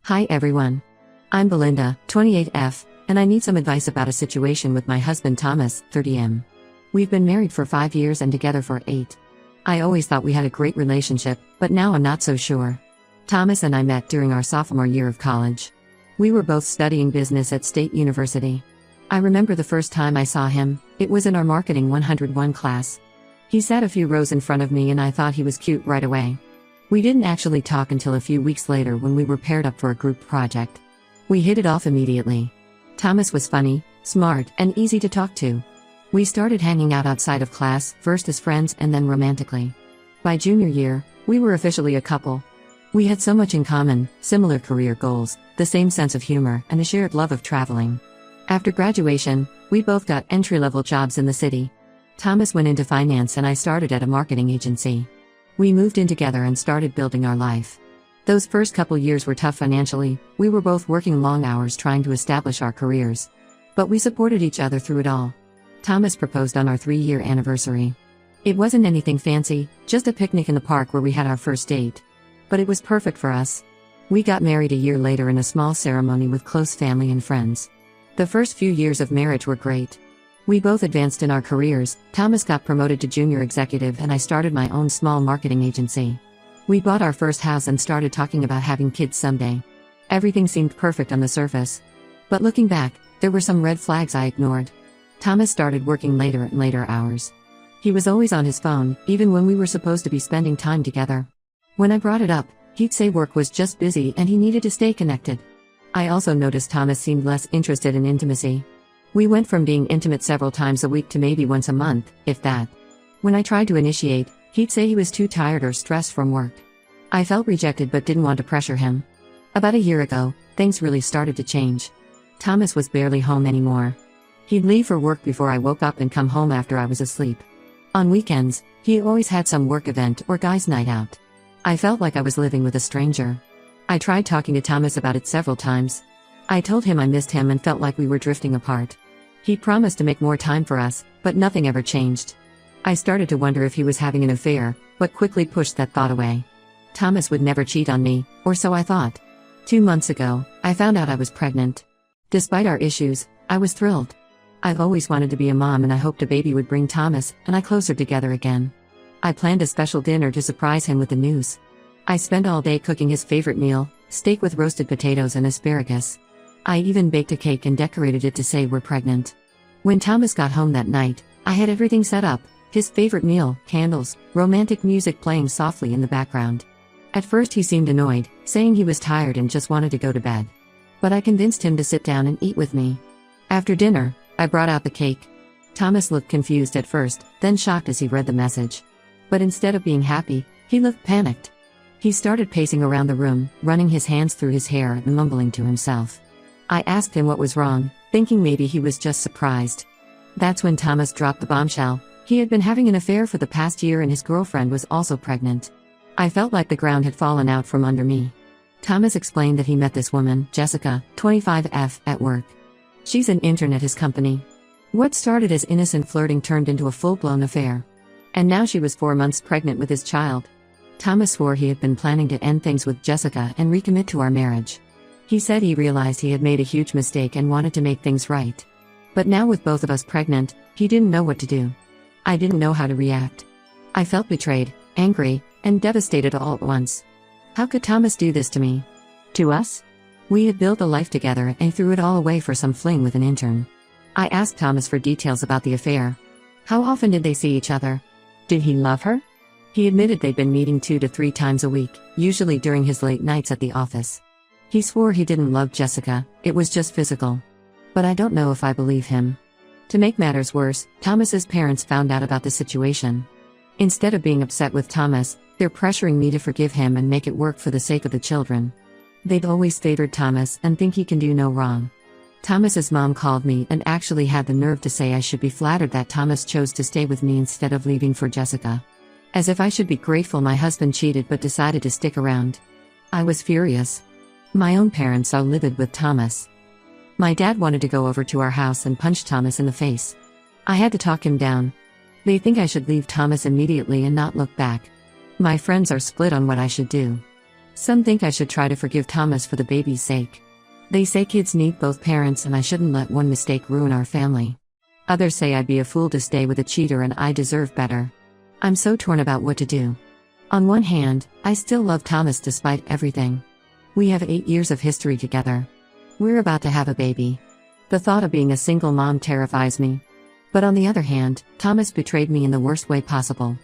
Hi everyone. I'm Belinda, 28F, and I need some advice about a situation with my husband Thomas, 30M. We've been married for 5 years and together for 8. I always thought we had a great relationship, but now I'm not so sure. Thomas and I met during our sophomore year of college. We were both studying business at State University. I remember the first time I saw him, it was in our Marketing 101 class. He sat a few rows in front of me and I thought he was cute right away. We didn't actually talk until a few weeks later when we were paired up for a group project. We hit it off immediately. Thomas was funny, smart, and easy to talk to. We started hanging out outside of class, first as friends and then romantically. By junior year, we were officially a couple. We had so much in common, similar career goals, the same sense of humor, and a shared love of traveling. After graduation, we both got entry-level jobs in the city. Thomas went into finance and I started at a marketing agency. We moved in together and started building our life. Those first couple years were tough financially, we were both working long hours trying to establish our careers. But we supported each other through it all. Thomas proposed on our 3-year anniversary. It wasn't anything fancy, just a picnic in the park where we had our first date. But it was perfect for us. We got married a year later in a small ceremony with close family and friends. The first few years of marriage were great. We both advanced in our careers. Thomas got promoted to junior executive and I started my own small marketing agency. We bought our first house and started talking about having kids someday. Everything seemed perfect on the surface. But looking back, there were some red flags I ignored. Thomas started working later and later hours. He was always on his phone, even when we were supposed to be spending time together. When I brought it up, he'd say work was just busy and he needed to stay connected. I also noticed Thomas seemed less interested in intimacy. We went from being intimate several times a week to maybe once a month, if that. When I tried to initiate, he'd say he was too tired or stressed from work. I felt rejected but didn't want to pressure him. About a year ago, things really started to change. Thomas was barely home anymore. He'd leave for work before I woke up and come home after I was asleep. On weekends, he always had some work event or guys' night out. I felt like I was living with a stranger. I tried talking to Thomas about it several times. I told him I missed him and felt like we were drifting apart. He promised to make more time for us, but nothing ever changed. I started to wonder if he was having an affair, but quickly pushed that thought away. Thomas would never cheat on me, or so I thought. 2 months ago, I found out I was pregnant. Despite our issues, I was thrilled. I've always wanted to be a mom and I hoped a baby would bring Thomas and I closer together again. I planned a special dinner to surprise him with the news. I spent all day cooking his favorite meal, steak with roasted potatoes and asparagus. I even baked a cake and decorated it to say we're pregnant. When Thomas got home that night, I had everything set up, his favorite meal, candles, romantic music playing softly in the background. At first he seemed annoyed, saying he was tired and just wanted to go to bed. But I convinced him to sit down and eat with me. After dinner, I brought out the cake. Thomas looked confused at first, then shocked as he read the message. But instead of being happy, he looked panicked. He started pacing around the room, running his hands through his hair and mumbling to himself. I asked him what was wrong, thinking maybe he was just surprised. That's when Thomas dropped the bombshell. He had been having an affair for the past year and his girlfriend was also pregnant. I felt like the ground had fallen out from under me. Thomas explained that he met this woman, Jessica, 25F, at work. She's an intern at his company. What started as innocent flirting turned into a full-blown affair. And now she was 4 months pregnant with his child. Thomas swore he had been planning to end things with Jessica and recommit to our marriage. He said he realized he had made a huge mistake and wanted to make things right. But now with both of us pregnant, he didn't know what to do. I didn't know how to react. I felt betrayed, angry, and devastated all at once. How could Thomas do this to me? To us? We had built a life together and threw it all away for some fling with an intern. I asked Thomas for details about the affair. How often did they see each other? Did he love her? He admitted they'd been meeting 2 to 3 times a week, usually during his late nights at the office. He swore he didn't love Jessica, it was just physical. But I don't know if I believe him. To make matters worse, Thomas's parents found out about the situation. Instead of being upset with Thomas, they're pressuring me to forgive him and make it work for the sake of the children. They've always favored Thomas and think he can do no wrong. Thomas's mom called me and actually had the nerve to say I should be flattered that Thomas chose to stay with me instead of leaving for Jessica. As if I should be grateful my husband cheated but decided to stick around. I was furious. My own parents are livid with Thomas. My dad wanted to go over to our house and punch Thomas in the face. I had to talk him down. They think I should leave Thomas immediately and not look back. My friends are split on what I should do. Some think I should try to forgive Thomas for the baby's sake. They say kids need both parents and I shouldn't let one mistake ruin our family. Others say I'd be a fool to stay with a cheater and I deserve better. I'm so torn about what to do. On one hand, I still love Thomas despite everything. We have 8 years of history together. We're about to have a baby. The thought of being a single mom terrifies me. But on the other hand, Thomas betrayed me in the worst way possible.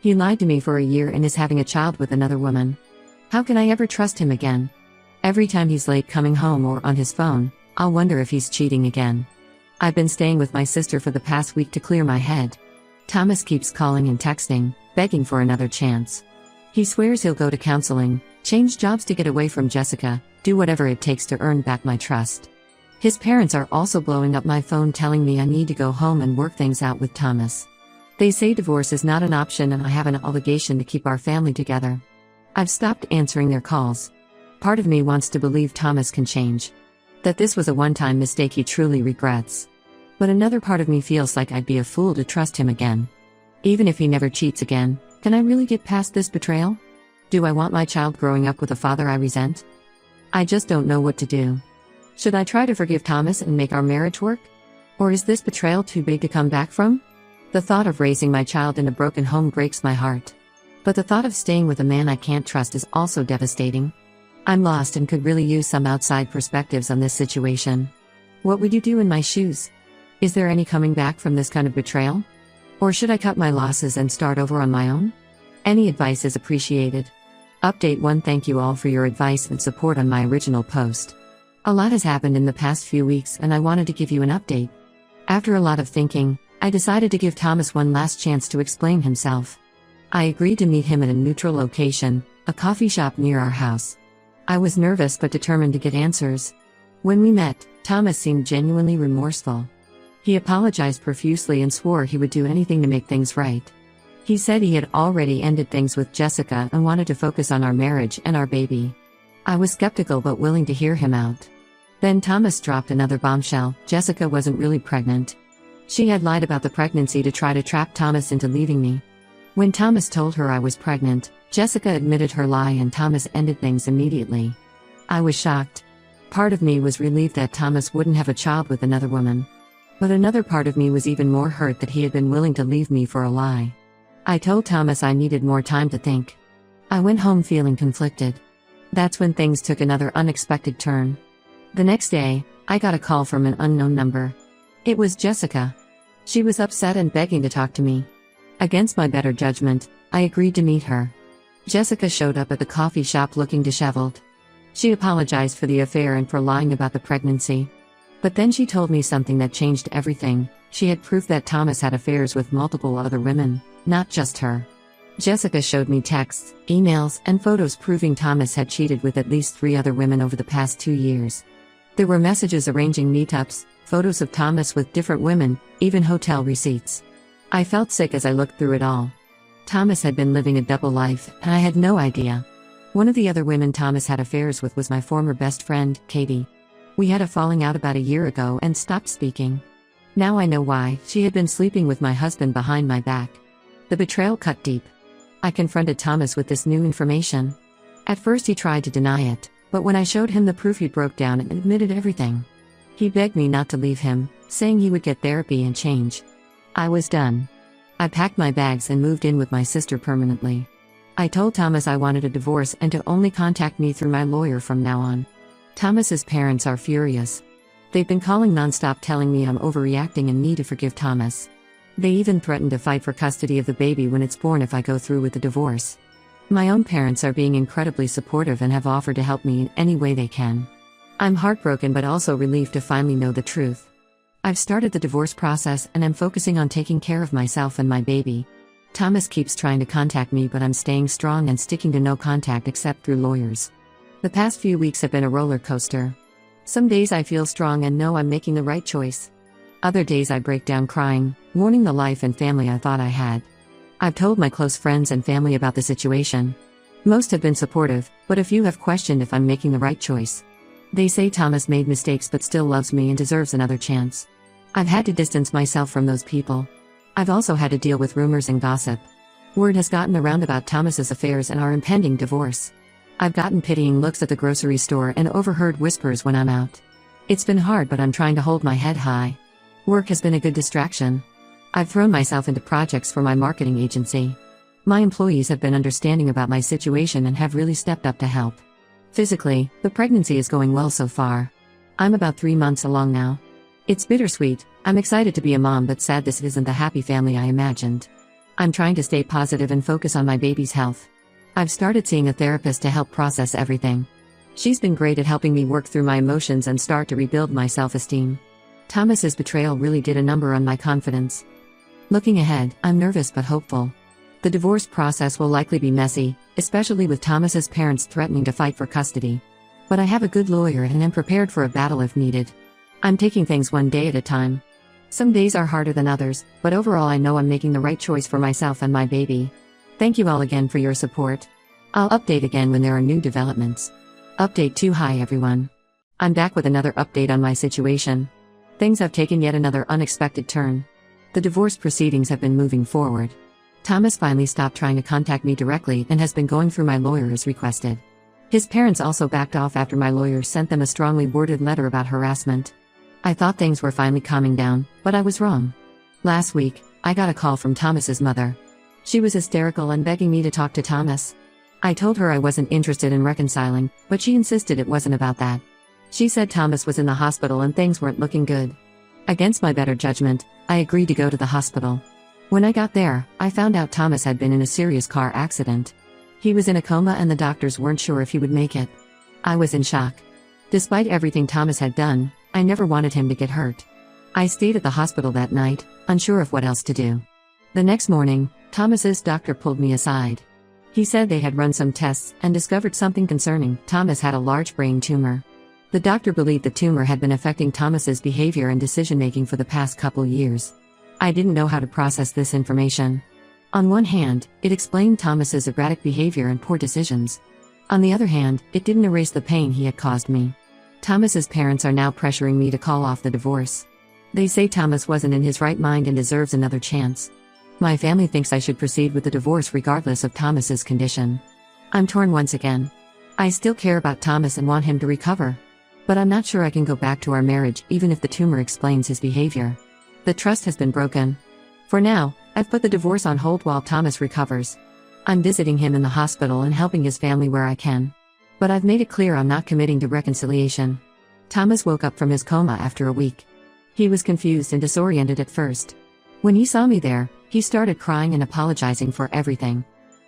He lied to me for a year and is having a child with another woman. How can I ever trust him again? Every time he's late coming home or on his phone, I'll wonder if he's cheating again. I've been staying with my sister for the past week to clear my head. Thomas keeps calling and texting, begging for another chance. He swears he'll go to counseling, change jobs to get away from Jessica, do whatever it takes to earn back my trust. His parents are also blowing up my phone telling me I need to go home and work things out with Thomas. They say divorce is not an option and I have an obligation to keep our family together. I've stopped answering their calls. Part of me wants to believe Thomas can change. That this was a one-time mistake he truly regrets. But another part of me feels like I'd be a fool to trust him again. Even if he never cheats again, can I really get past this betrayal? Do I want my child growing up with a father I resent? I just don't know what to do. Should I try to forgive Thomas and make our marriage work? Or is this betrayal too big to come back from? The thought of raising my child in a broken home breaks my heart. But the thought of staying with a man I can't trust is also devastating. I'm lost and could really use some outside perspectives on this situation. What would you do in my shoes? Is there any coming back from this kind of betrayal? Or should I cut my losses and start over on my own? Any advice is appreciated. Update 1. Thank you all for your advice and support on my original post. A lot has happened in the past few weeks and I wanted to give you an update. After a lot of thinking, I decided to give Thomas one last chance to explain himself. I agreed to meet him at a neutral location, a coffee shop near our house. I was nervous but determined to get answers. When we met, Thomas seemed genuinely remorseful. He apologized profusely and swore he would do anything to make things right. He said he had already ended things with Jessica and wanted to focus on our marriage and our baby. I was skeptical but willing to hear him out. Then Thomas dropped another bombshell. Jessica wasn't really pregnant. She had lied about the pregnancy to try to trap Thomas into leaving me. When Thomas told her I was pregnant, Jessica admitted her lie and Thomas ended things immediately. I was shocked. Part of me was relieved that Thomas wouldn't have a child with another woman. But another part of me was even more hurt that he had been willing to leave me for a lie. I told Thomas I needed more time to think. I went home feeling conflicted. That's when things took another unexpected turn. The next day, I got a call from an unknown number. It was Jessica. She was upset and begging to talk to me. Against my better judgment, I agreed to meet her. Jessica showed up at the coffee shop looking disheveled. She apologized for the affair and for lying about the pregnancy. But then she told me something that changed everything. She had proof that Thomas had affairs with multiple other women, not just her. Jessica showed me texts, emails, and photos proving Thomas had cheated with at least 3 other women over the past 2 years. There were messages arranging meetups, photos of Thomas with different women, even hotel receipts. I felt sick as I looked through it all. Thomas had been living a double life, and I had no idea. One of the other women Thomas had affairs with was my former best friend, Katie. We had a falling out about a year ago and stopped speaking. Now I know why. She had been sleeping with my husband behind my back. The betrayal cut deep. I confronted Thomas with this new information. At first he tried to deny it, but when I showed him the proof he broke down and admitted everything. He begged me not to leave him, saying he would get therapy and change. I was done. I packed my bags and moved in with my sister permanently. I told Thomas I wanted a divorce and to only contact me through my lawyer from now on. Thomas's parents are furious. They've been calling nonstop telling me I'm overreacting and need to forgive Thomas. They even threatened to fight for custody of the baby when it's born if I go through with the divorce. My own parents are being incredibly supportive and have offered to help me in any way they can. I'm heartbroken but also relieved to finally know the truth. I've started the divorce process and am focusing on taking care of myself and my baby. Thomas keeps trying to contact me but I'm staying strong and sticking to no contact except through lawyers. The past few weeks have been a roller coaster. Some days I feel strong and know I'm making the right choice. Other days I break down crying, mourning the life and family I thought I had. I've told my close friends and family about the situation. Most have been supportive, but a few have questioned if I'm making the right choice. They say Thomas made mistakes but still loves me and deserves another chance. I've had to distance myself from those people. I've also had to deal with rumors and gossip. Word has gotten around about Thomas's affairs and our impending divorce. I've gotten pitying looks at the grocery store and overheard whispers when I'm out. It's been hard, but I'm trying to hold my head high. Work has been a good distraction. I've thrown myself into projects for my marketing agency. My employees have been understanding about my situation and have really stepped up to help. Physically, the pregnancy is going well so far. I'm about 3 months along now. It's bittersweet. I'm excited to be a mom, but sad this isn't the happy family I imagined. I'm trying to stay positive and focus on my baby's health. I've started seeing a therapist to help process everything. She's been great at helping me work through my emotions and start to rebuild my self-esteem. Thomas's betrayal really did a number on my confidence. Looking ahead, I'm nervous but hopeful. The divorce process will likely be messy, especially with Thomas's parents threatening to fight for custody. But I have a good lawyer and am prepared for a battle if needed. I'm taking things one day at a time. Some days are harder than others, but overall I know I'm making the right choice for myself and my baby. Thank you all again for your support. I'll update again when there are new developments. Update 2. Hi everyone. I'm back with another update on my situation. Things have taken yet another unexpected turn. The divorce proceedings have been moving forward. Thomas finally stopped trying to contact me directly and has been going through my lawyer as requested. His parents also backed off after my lawyer sent them a strongly worded letter about harassment. I thought things were finally calming down, but I was wrong. Last week, I got a call from Thomas's mother. She was hysterical and begging me to talk to Thomas. I told her I wasn't interested in reconciling, but she insisted it wasn't about that. She said Thomas was in the hospital and things weren't looking good. Against my better judgment, I agreed to go to the hospital. When I got there, I found out Thomas had been in a serious car accident. He was in a coma and the doctors weren't sure if he would make it. I was in shock. Despite everything Thomas had done, I never wanted him to get hurt. I stayed at the hospital that night, unsure of what else to do. The next morning, Thomas's doctor pulled me aside. He said they had run some tests and discovered something concerning. Thomas had a large brain tumor. The doctor believed the tumor had been affecting Thomas's behavior and decision-making for the past couple years. I didn't know how to process this information. On one hand, it explained Thomas's erratic behavior and poor decisions. On the other hand, it didn't erase the pain he had caused me. Thomas's parents are now pressuring me to call off the divorce. They say Thomas wasn't in his right mind and deserves another chance. My family thinks I should proceed with the divorce regardless of Thomas's condition. I'm torn once again. I still care about Thomas and want him to recover. But I'm not sure I can go back to our marriage even if the tumor explains his behavior. The trust has been broken. For now, I've put the divorce on hold while Thomas recovers. I'm visiting him in the hospital and helping his family where I can. But I've made it clear I'm not committing to reconciliation. Thomas woke up from his coma after a week. He was confused and disoriented at first. When he saw me there, he started crying and apologizing for everything.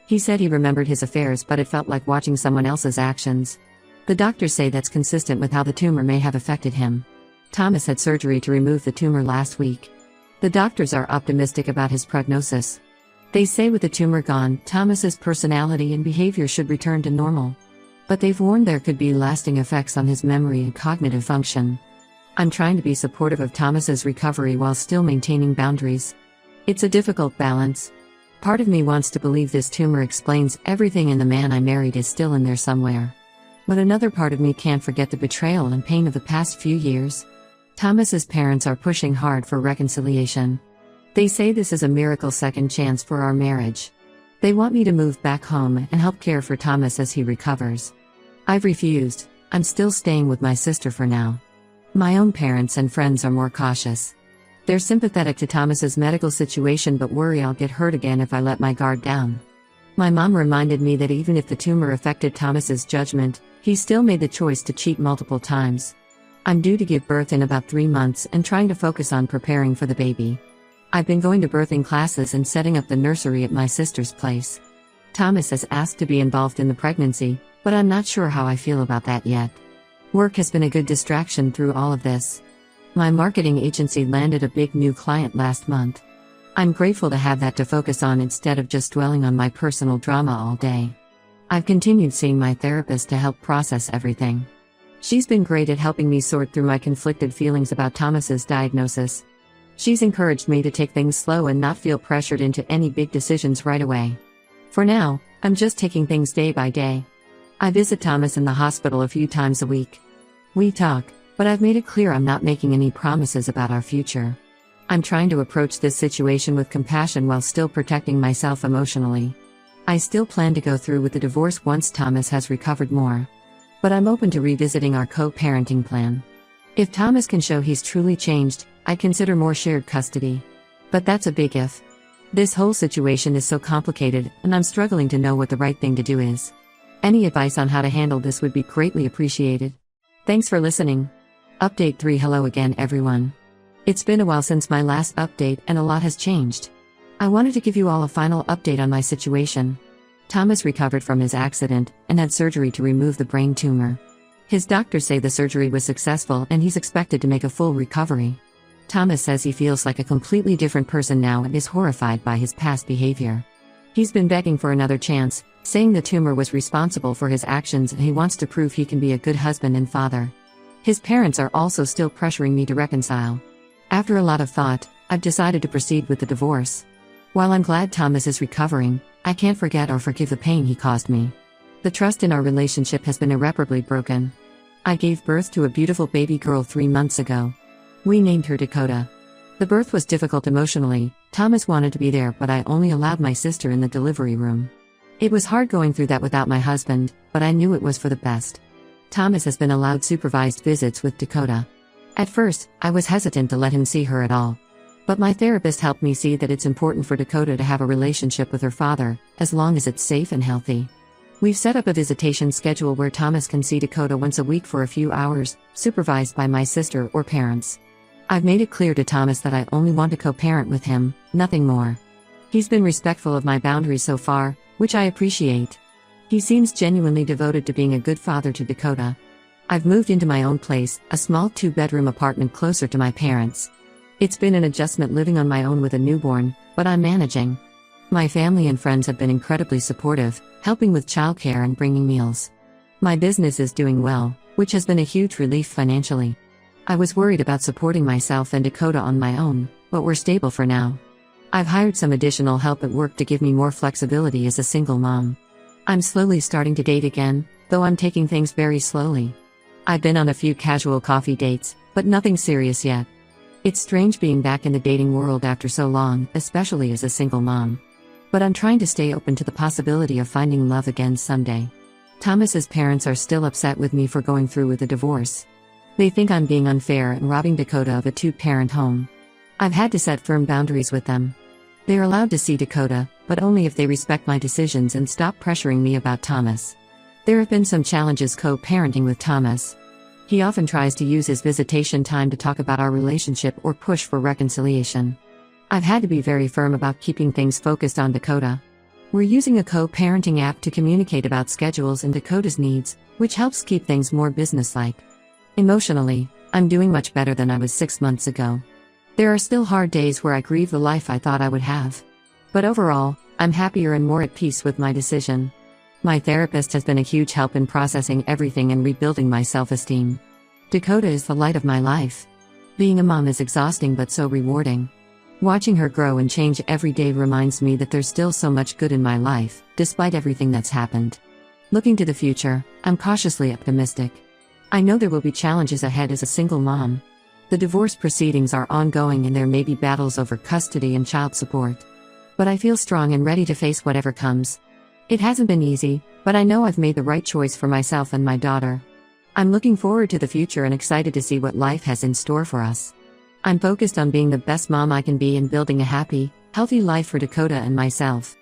He said he remembered his affairs, but it felt like watching someone else's actions. The doctors say that's consistent with how the tumor may have affected him. Thomas had surgery to remove the tumor last week. The doctors are optimistic about his prognosis. They say with the tumor gone, Thomas's personality and behavior should return to normal. But they've warned there could be lasting effects on his memory and cognitive function. I'm trying to be supportive of Thomas's recovery while still maintaining boundaries. It's a difficult balance. Part of me wants to believe this tumor explains everything and the man I married is still in there somewhere. But another part of me can't forget the betrayal and pain of the past few years. Thomas's parents are pushing hard for reconciliation. They say this is a miracle second chance for our marriage. They want me to move back home and help care for Thomas as he recovers. I've refused. I'm still staying with my sister for now. My own parents and friends are more cautious. They're sympathetic to Thomas's medical situation but worry I'll get hurt again if I let my guard down. My mom reminded me that even if the tumor affected Thomas's judgment, he still made the choice to cheat multiple times. I'm due to give birth in about 3 months and trying to focus on preparing for the baby. I've been going to birthing classes and setting up the nursery at my sister's place. Thomas has asked to be involved in the pregnancy, but I'm not sure how I feel about that yet. Work has been a good distraction through all of this. My marketing agency landed a big new client last month. I'm grateful to have that to focus on instead of just dwelling on my personal drama all day. I've continued seeing my therapist to help process everything. She's been great at helping me sort through my conflicted feelings about Thomas's diagnosis. She's encouraged me to take things slow and not feel pressured into any big decisions right away. For now, I'm just taking things day by day. I visit Thomas in the hospital a few times a week. We talk, but I've made it clear I'm not making any promises about our future. I'm trying to approach this situation with compassion while still protecting myself emotionally. I still plan to go through with the divorce once Thomas has recovered more. But I'm open to revisiting our co-parenting plan. If Thomas can show he's truly changed, I'd consider more shared custody. But that's a big if. This whole situation is so complicated, and I'm struggling to know what the right thing to do is. Any advice on how to handle this would be greatly appreciated. Thanks for listening. Update 3. Hello again, everyone. It's been a while since my last update, and a lot has changed. I wanted to give you all a final update on my situation. Thomas recovered from his accident and had surgery to remove the brain tumor. His doctors say the surgery was successful and he's expected to make a full recovery. Thomas says he feels like a completely different person now and is horrified by his past behavior. He's been begging for another chance, saying the tumor was responsible for his actions and he wants to prove he can be a good husband and father. His parents are also still pressuring me to reconcile. After a lot of thought, I've decided to proceed with the divorce. While I'm glad Thomas is recovering, I can't forget or forgive the pain he caused me. The trust in our relationship has been irreparably broken. I gave birth to a beautiful baby girl 3 months ago. We named her Dakota. The birth was difficult emotionally. Thomas wanted to be there, but I only allowed my sister in the delivery room. It was hard going through that without my husband, but I knew it was for the best. Thomas has been allowed supervised visits with Dakota. At first, I was hesitant to let him see her at all. But my therapist helped me see that it's important for Dakota to have a relationship with her father, as long as it's safe and healthy. We've set up a visitation schedule where Thomas can see Dakota once a week for a few hours, supervised by my sister or parents. I've made it clear to Thomas that I only want to co-parent with him, nothing more. He's been respectful of my boundaries so far, which I appreciate. He seems genuinely devoted to being a good father to Dakota. I've moved into my own place, a small 2-bedroom apartment closer to my parents. It's been an adjustment living on my own with a newborn, but I'm managing. My family and friends have been incredibly supportive, helping with childcare and bringing meals. My business is doing well, which has been a huge relief financially. I was worried about supporting myself and Dakota on my own, but we're stable for now. I've hired some additional help at work to give me more flexibility as a single mom. I'm slowly starting to date again, though I'm taking things very slowly. I've been on a few casual coffee dates, but nothing serious yet. It's strange being back in the dating world after so long, especially as a single mom. But I'm trying to stay open to the possibility of finding love again someday. Thomas's parents are still upset with me for going through with the divorce. They think I'm being unfair and robbing Dakota of a 2-parent home. I've had to set firm boundaries with them. They're allowed to see Dakota, but only if they respect my decisions and stop pressuring me about Thomas. There have been some challenges co-parenting with Thomas. He often tries to use his visitation time to talk about our relationship or push for reconciliation. I've had to be very firm about keeping things focused on Dakota. We're using a co-parenting app to communicate about schedules and Dakota's needs, which helps keep things more businesslike. Emotionally, I'm doing much better than I was 6 months ago. There are still hard days where I grieve the life I thought I would have. But overall, I'm happier and more at peace with my decision. My therapist has been a huge help in processing everything and rebuilding my self-esteem. Dakota is the light of my life. Being a mom is exhausting but so rewarding. Watching her grow and change every day reminds me that there's still so much good in my life, despite everything that's happened. Looking to the future, I'm cautiously optimistic. I know there will be challenges ahead as a single mom. The divorce proceedings are ongoing and there may be battles over custody and child support. But I feel strong and ready to face whatever comes. It hasn't been easy, but I know I've made the right choice for myself and my daughter. I'm looking forward to the future and excited to see what life has in store for us. I'm focused on being the best mom I can be and building a happy, healthy life for Dakota and myself.